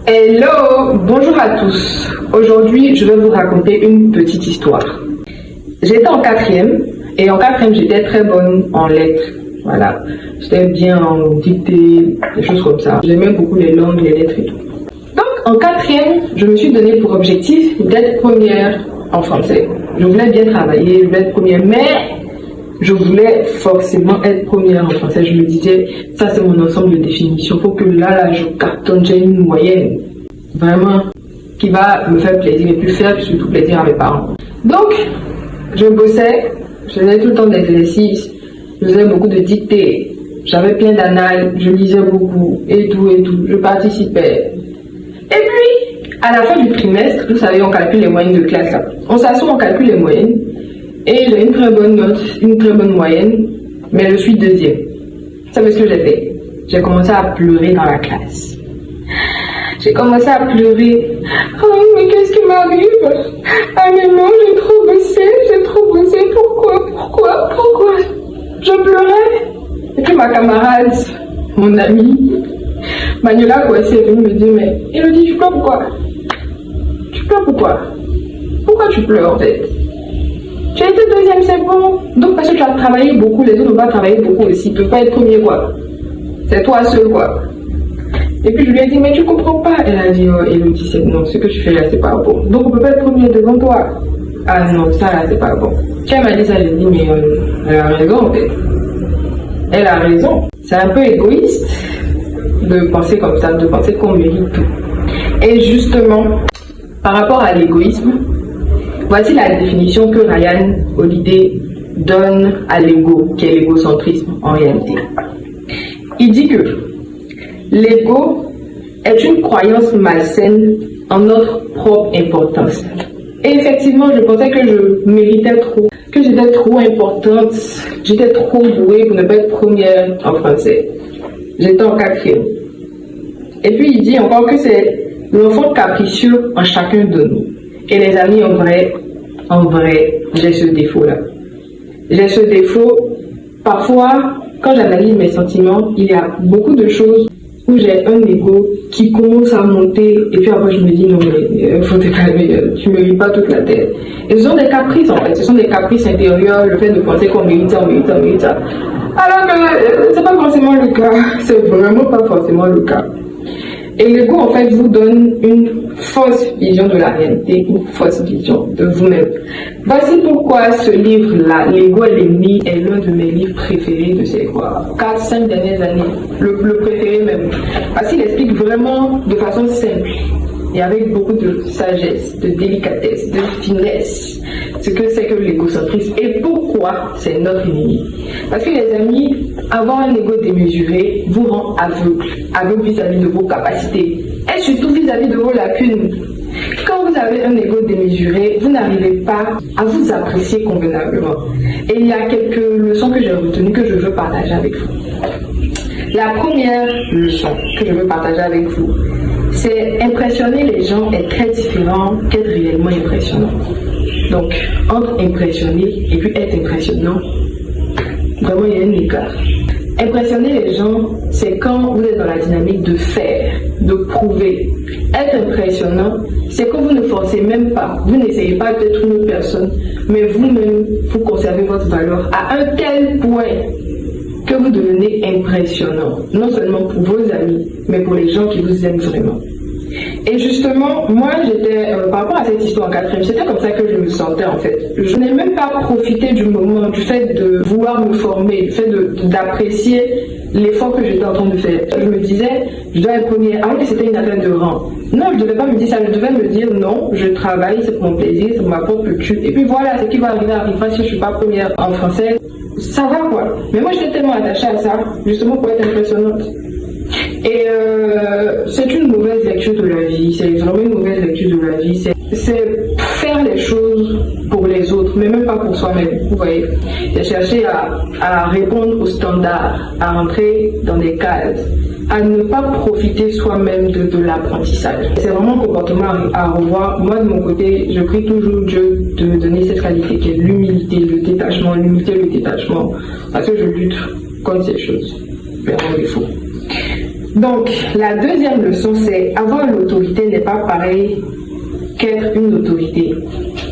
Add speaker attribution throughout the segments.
Speaker 1: Hello, bonjour à tous. Aujourd'hui, je vais vous raconter une petite histoire. J'étais en quatrième, et en quatrième, j'étais très bonne en lettres. Voilà, j'étais bien en dictée, des choses comme ça. J'aimais beaucoup les langues, les lettres et tout. Donc, en quatrième, je me suis donné pour objectif d'être première en français. Je voulais bien travailler, je voulais être première, mais je voulais forcément être première en français. Je me disais, ça c'est mon ensemble de définitions. Faut que là, je cartonne, j'ai une moyenne. Vraiment, qui va me faire plaisir et puis faire surtout plaisir à mes parents. Donc, je bossais, je faisais tout le temps d'exercices, je faisais beaucoup de dictées, j'avais plein d'annales, je lisais beaucoup et tout, je participais. Et puis, à la fin du trimestre, vous savez, on calcule les moyennes de classe là. On s'assoit, on calcule les moyennes. Et j'ai une très bonne note, une très bonne moyenne, mais je suis deuxième. Vous savez ce que j'ai fait? J'ai commencé à pleurer dans la classe. J'ai commencé à pleurer. Oh, mais qu'est-ce qui m'arrive? Ah, mais non, j'ai trop bossé, pourquoi? Je pleurais. Et puis ma camarade, mon amie, Manuela Kouassi est venue me dire, mais Elodie, tu pleures pourquoi? Tu pleures pourquoi? Pourquoi tu pleures en fait? Tu as été deuxième, c'est bon. Donc parce que tu as travaillé beaucoup, les autres n'ont pas travaillé beaucoup aussi. Tu ne peux pas être premier quoi. C'est toi seul quoi. Et puis je lui ai dit, mais tu comprends pas. Elle a dit, oh Elodie, c'est non, ce que tu fais là, c'est pas bon. Donc on ne peut pas être premier devant toi. Ah non, ça là, c'est pas bon. Quand elle m'a dit ça, j'ai dit, mais elle a raison en fait. Elle a raison. C'est un peu égoïste de penser comme ça, de penser qu'on mérite tout. Et justement, par rapport à l'égoïsme, voici la définition que Ryan Holiday donne à l'ego, qui est l'égocentrisme en réalité. Il dit que l'ego est une croyance malsaine en notre propre importance. Et effectivement, je pensais que je méritais trop, que j'étais trop importante, j'étais trop douée pour ne pas être première en français. J'étais en quatrième. Et puis il dit encore que c'est l'enfant capricieux en chacun de nous. Et les amis, en vrai, j'ai ce défaut-là. J'ai ce défaut, parfois, quand j'analyse mes sentiments, il y a beaucoup de choses où j'ai un ego qui commence à monter, et puis après je me dis, non mais, faut te calmer, tu ne mérites pas toute la tête. Et ce sont des caprices en fait, ce sont des caprices intérieurs, le fait de penser qu'on mérite ça. Alors que c'est pas forcément le cas, c'est vraiment pas forcément le cas. Et l'ego, en fait, vous donne une fausse vision de la réalité, une fausse vision de vous-même. Voici pourquoi ce livre-là, L'ego et l'ennemi, est l'un de mes livres préférés de ces 4-5 dernières années. Le préféré même. Parce qu'il explique vraiment de façon simple et avec beaucoup de sagesse, de délicatesse, de finesse, ce que c'est que l'égocentrisme et pourquoi c'est notre ennemi. Parce que les amis, avoir un ego démesuré vous rend aveugle vis-à-vis de vos capacités et surtout vis-à-vis de vos lacunes. Quand vous avez un ego démesuré, vous n'arrivez pas à vous apprécier convenablement. Et il y a quelques leçons que j'ai retenues que je veux partager avec vous. La première leçon que je veux partager avec vous, c'est impressionner les gens est très différent qu'être réellement impressionnant. Donc, entre impressionner et puis être impressionnant, vraiment il y a un écart. Impressionner les gens, c'est quand vous êtes dans la dynamique de faire, de prouver. Être impressionnant, c'est quand vous ne forcez même pas, vous n'essayez pas d'être une autre personne, mais vous-même, vous conservez votre valeur à un tel point que vous devenez impressionnant, non seulement pour vos amis, mais pour les gens qui vous aiment vraiment. Et justement, moi j'étais, par rapport à cette histoire en quatrième, c'était comme ça que je me sentais en fait. Je n'ai même pas profité du moment, du fait de vouloir me former, du fait d'apprécier l'effort que j'étais en train de faire. Je me disais, je dois être première, alors que c'était une affaire de rang. Non, je ne devais pas me dire ça, je devais me dire non, je travaille, c'est pour mon plaisir, c'est pour ma propre culture. Et puis voilà, ce qui va arriver si je ne suis pas première en français. Ça va quoi. Mais moi j'étais tellement attachée à ça, justement pour être impressionnante. Et c'est une mauvaise lecture de la vie, c'est vraiment une mauvaise lecture de la vie. C'est faire les choses pour les autres, mais même pas pour soi-même. Vous voyez, c'est chercher à répondre aux standards, à rentrer dans des cases, à ne pas profiter soi-même de l'apprentissage. C'est vraiment un comportement à revoir. Moi, de mon côté, je prie toujours Dieu de me donner cette qualité qui est l'humilité, le détachement, parce que je lutte contre ces choses, vers mon défaut. Donc, la deuxième leçon, c'est avoir l'autorité n'est pas pareil qu'être une autorité.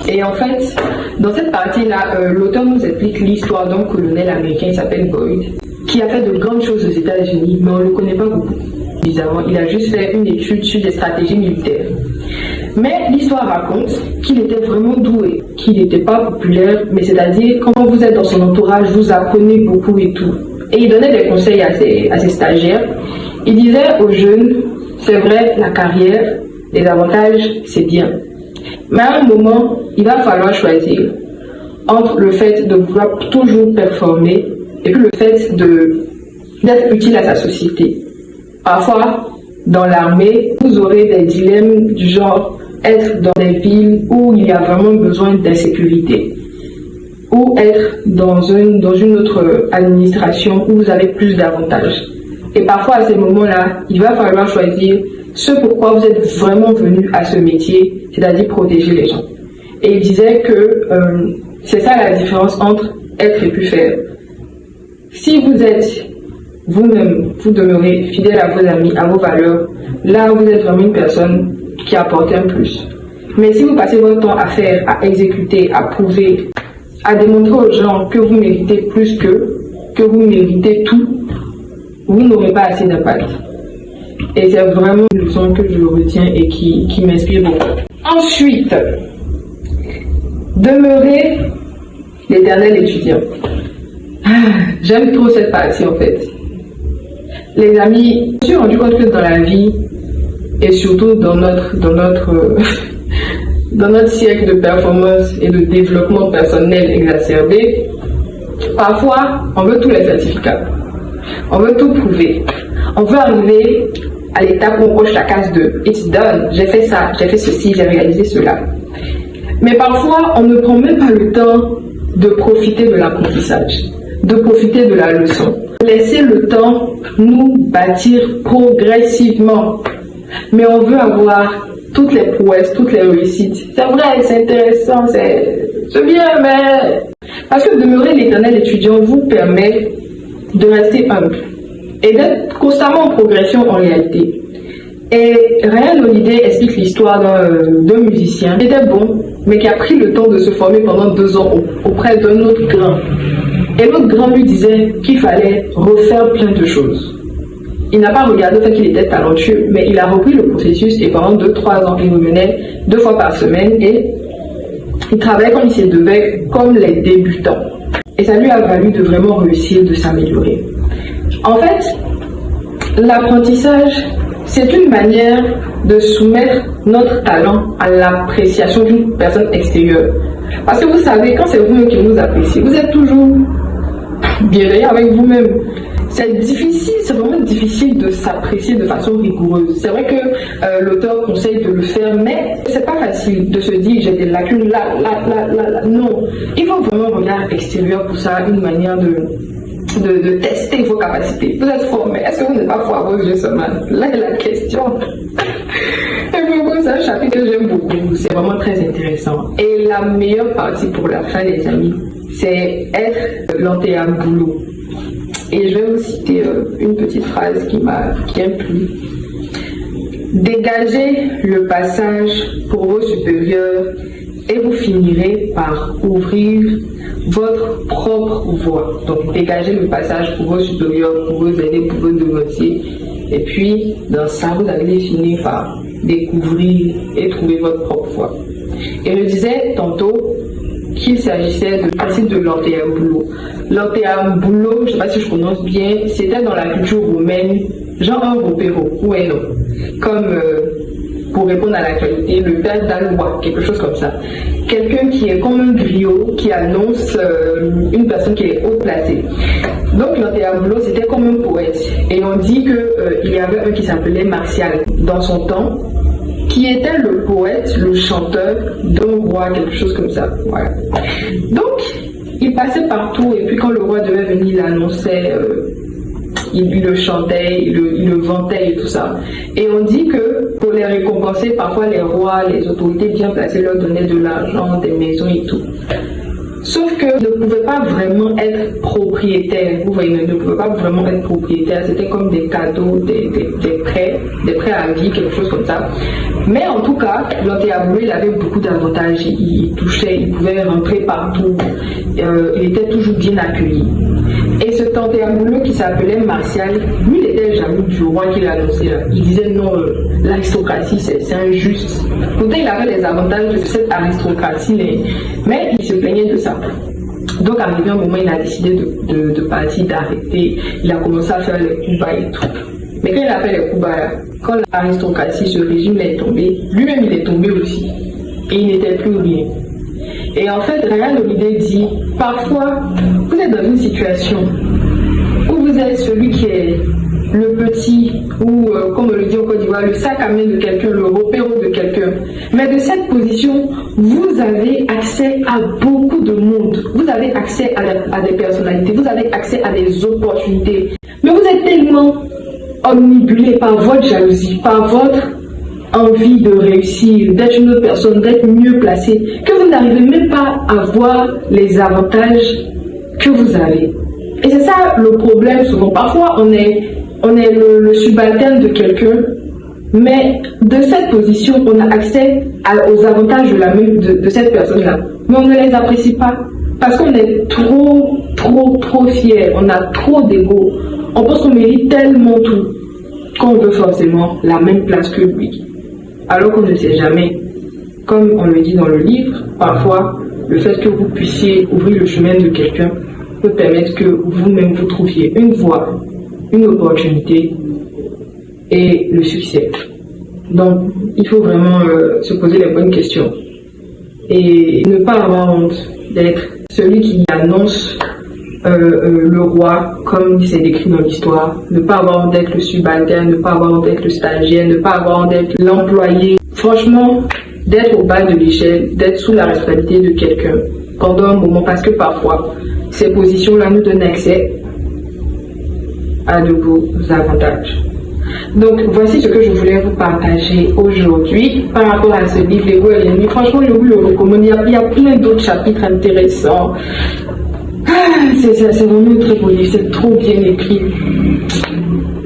Speaker 1: Et en fait, dans cette partie-là, l'auteur nous explique l'histoire d'un colonel américain qui s'appelle Boyd, qui a fait de grandes choses aux États-Unis, mais on ne le connaît pas beaucoup. Bizarrement, il a juste fait une étude sur des stratégies militaires. Mais l'histoire raconte qu'il était vraiment doué, qu'il n'était pas populaire, mais c'est-à-dire quand vous êtes dans son entourage, vous apprenez beaucoup et tout. Et il donnait des conseils à ses stagiaires. Il disait aux jeunes, c'est vrai, la carrière, les avantages, c'est bien. Mais à un moment, il va falloir choisir entre le fait de vouloir toujours performer et puis le fait d'être utile à sa société. Parfois, dans l'armée, vous aurez des dilemmes du genre être dans des villes où il y a vraiment besoin d'insécurité, ou être dans une autre administration où vous avez plus d'avantages. Et parfois, à ces moments-là, il va falloir choisir ce pourquoi vous êtes vraiment venu à ce métier, c'est-à-dire protéger les gens. Et il disait que c'est ça la différence entre être et puis faire. Si vous êtes vous-même, vous demeurez fidèle à vos amis, à vos valeurs, là vous êtes vraiment une personne qui apporte un plus. Mais si vous passez votre temps à faire, à exécuter, à prouver, à démontrer aux gens que vous méritez plus que vous méritez tout, vous n'aurez pas assez d'impact. Et c'est vraiment une leçon que je retiens et qui m'inspire beaucoup. Ensuite, demeurez l'éternel étudiant. J'aime trop cette partie en fait. Les amis, je me suis rendu compte que dans la vie, et surtout dans notre siècle de performance et de développement personnel exacerbé, parfois on veut tous les certificats, on veut tout prouver, on veut arriver à l'étape où on coche la case de it's done, j'ai fait ça, j'ai fait ceci, j'ai réalisé cela. Mais parfois on ne prend même pas le temps de profiter de l'apprentissage, de profiter de la leçon. Laissez le temps nous bâtir progressivement. Mais on veut avoir toutes les prouesses, toutes les réussites. C'est vrai, c'est intéressant, c'est bien, mais... Parce que demeurer l'éternel étudiant vous permet de rester humble et d'être constamment en progression en réalité. Et Ryan Holiday explique l'histoire d'un musicien qui était bon, mais qui a pris le temps de se former pendant 2 ans auprès d'un autre grand. Et l'autre grand lui disait qu'il fallait refaire plein de choses. Il n'a pas regardé le fait qu'il était talentueux, mais il a repris le processus et pendant 2-3 ans, il revenait 2 fois par semaine et il travaillait comme il se devait, comme les débutants. Et ça lui a valu de vraiment réussir, de s'améliorer. En fait, l'apprentissage, c'est une manière de soumettre notre talent à l'appréciation d'une personne extérieure. Parce que vous savez, quand c'est vous-même qui vous appréciez, vous êtes toujours bienveillant avec vous-même. C'est difficile, c'est vraiment difficile de s'apprécier de façon rigoureuse. C'est vrai que l'auteur conseille de le faire, mais c'est pas facile de se dire j'ai des lacunes là. Non, il faut vraiment un regard extérieur pour ça, une manière de tester vos capacités. Vous êtes fort, mais est-ce que vous n'êtes pas fort à vos yeux seulement? Là est la question. Et pour moi, c'est un chapitre que j'aime beaucoup. C'est vraiment très intéressant. Et la meilleure partie pour la fin, les amis, c'est être l'antéam boulot. Et je vais vous citer une petite phrase qui m'a plu. Dégagez le passage pour vos supérieurs et vous finirez par ouvrir votre propre voie. Donc dégagez le passage pour vos supérieurs, pour vos aînés, pour vos devanciers. Et puis dans ça, vous allez finir par découvrir et trouver votre propre voie. Et je disais tantôt qu'il s'agissait du principe de l'antéambulo. L'antéambulo, je ne sais pas si je prononce bien, c'était dans la culture romaine, genre un ropero, ouais non, comme pour répondre à la qualité, le père d'Alois, quelque chose comme ça. Quelqu'un qui est comme un griot qui annonce une personne qui est haut placée. Donc l'antéambulo, c'était comme un poète. Et on dit qu'il y avait un qui s'appelait Martial dans son temps, qui était le poète, le chanteur d'un roi, quelque chose comme ça. Voilà. Donc, il passait partout et puis quand le roi devait venir, il annonçait, il le chantait, il le vantait et tout ça. Et on dit que pour les récompenser, parfois les rois, les autorités bien placées leur donnaient de l'argent, des maisons et tout. Sauf que ne pouvait pas vraiment être propriétaire. Vous voyez, ne pouvait pas vraiment être propriétaire. C'était comme des cadeaux, des prêts à vie, quelque chose comme ça. Mais en tout cas, Lontéaboulou, il avait beaucoup d'avantages. Il touchait, il pouvait rentrer partout. Il était toujours bien accueilli. Et ce Lontéaboulou qui s'appelait Martial, lui, il était jaloux du roi qu'il annonçait là. Il disait non, l'aristocratie, c'est injuste. Pourtant, il avait les avantages de cette aristocratie, mais il se plaignait de ça. Donc, arrivé un moment, il a décidé de partir, d'arrêter. Il a commencé à faire les coups bas et tout. Mais quand il a fait les coups bas, quand l'aristocratie, ce régime est tombé, lui-même il est tombé aussi. Et il n'était plus rien. Et en fait, Ryan Holiday dit, parfois, vous êtes dans une situation où vous êtes celui qui est le petit, ou comme on le dit en Côte d'Ivoire, le sac à main de quelqu'un, le repéro de quelqu'un. Mais de cette position, vous avez accès à beaucoup de monde. Vous avez accès à des personnalités, vous avez accès à des opportunités. Mais vous êtes tellement omnibulé par votre jalousie, par votre envie de réussir, d'être une autre personne, d'être mieux placé, que vous n'arrivez même pas à voir les avantages que vous avez. Et c'est ça le problème souvent. Parfois, on est le subalterne de quelqu'un, mais de cette position, on a accès aux avantages de cette personne-là. Mais on ne les apprécie pas parce qu'on est trop fier, on a trop d'ego. On pense qu'on mérite tellement tout qu'on veut forcément la même place que lui. Alors qu'on ne sait jamais. Comme on le dit dans le livre, parfois, le fait que vous puissiez ouvrir le chemin de quelqu'un peut permettre que vous-même vous trouviez une voie, une opportunité et le succès. Donc, il faut vraiment se poser les bonnes questions et ne pas avoir honte d'être celui qui annonce le roi comme c'est décrit dans l'histoire, ne pas avoir honte d'être le subalterne, ne pas avoir honte d'être le stagiaire, ne pas avoir honte d'être l'employé. Franchement, d'être au bas de l'échelle, d'être sous la responsabilité de quelqu'un pendant un moment, parce que parfois, ces positions-là nous donnent accès à de beaux avantages. Donc, voici ce que je voulais vous partager aujourd'hui par rapport à ce livre, L'ego et l'ennemi. Franchement, je vous le recommande. Il y a plein d'autres chapitres intéressants. C'est vraiment un très beau livre, c'est trop bien écrit.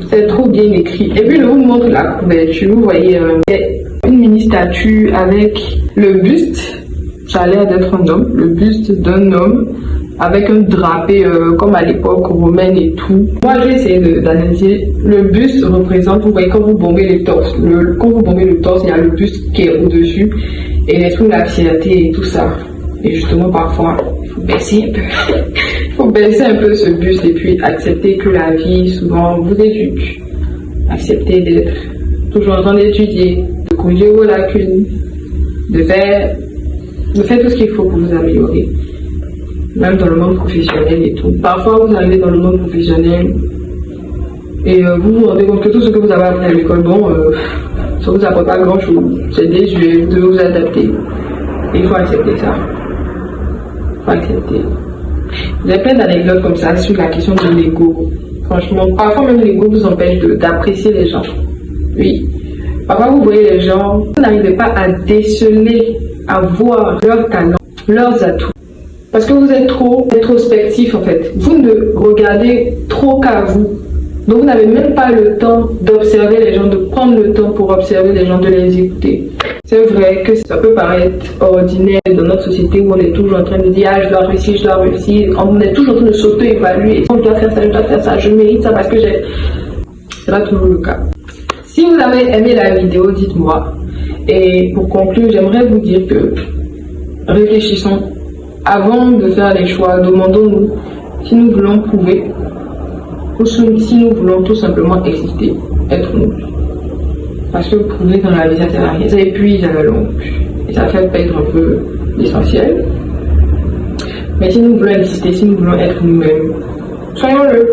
Speaker 1: C'est trop bien écrit. Et puis, je vous montre la couverture. Vous voyez, une mini-statue avec le buste. Ça a l'air d'être un homme. Le buste d'un homme avec un drapé comme à l'époque romaine et tout. Moi, j'ai essayé d'analyser. Le buste représente, vous voyez, quand vous bombez le torse. Quand vous bombez le torse, il y a le buste qui est au-dessus. Et l'esprit de la fierté et tout ça. Et justement, parfois, il faut baisser un peu. Il faut baisser un peu ce buste et puis accepter que la vie, souvent, vous éduque. Accepter d'être toujours en train d'étudier, de corriger vos lacunes, de faire tout ce qu'il faut pour vous améliorer. Même dans le monde professionnel et tout. Parfois, vous arrivez dans le monde professionnel et vous vous rendez compte que tout ce que vous avez appris à l'école, ça ne vous apporte pas grand-chose. C'est désuet, vous devez vous adapter. Et il faut accepter ça. Il faut accepter. J'ai plein d'anecdotes comme ça sur la question de l'ego. Franchement, parfois même l'ego vous empêche d'apprécier les gens. Oui. Parfois vous voyez les gens, vous n'arrivez pas à déceler, à voir leurs talents, leurs atouts. Parce que vous êtes trop introspectif en fait. Vous ne regardez trop qu'à vous. Donc vous n'avez même pas le temps d'observer les gens, de prendre le temps pour observer les gens, de les écouter. C'est vrai que ça peut paraître ordinaire dans notre société où on est toujours en train de dire « Ah, je dois réussir ». On est toujours en train de s'auto-évaluer. « Je dois faire ça, je mérite ça parce que j'ai... » C'est pas toujours le cas. Si vous avez aimé la vidéo, dites-moi. Et pour conclure, j'aimerais vous dire que réfléchissons. Avant de faire les choix, demandons-nous si nous voulons prouver ou si nous voulons tout simplement exister, être nous. Parce que prouver dans la vie, ça sert à rien. Ça épuise à la longue. Et ça fait perdre un peu l'essentiel. Mais si nous voulons exister, si nous voulons être nous-mêmes, soyons-le.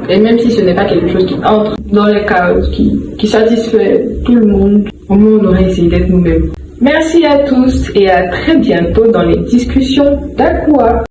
Speaker 1: Et même si ce n'est pas quelque chose qui entre dans les cases, qui satisfait tout le monde, au moins on aurait essayé d'être nous-mêmes. Merci à tous et à très bientôt dans les discussions d'Aqua.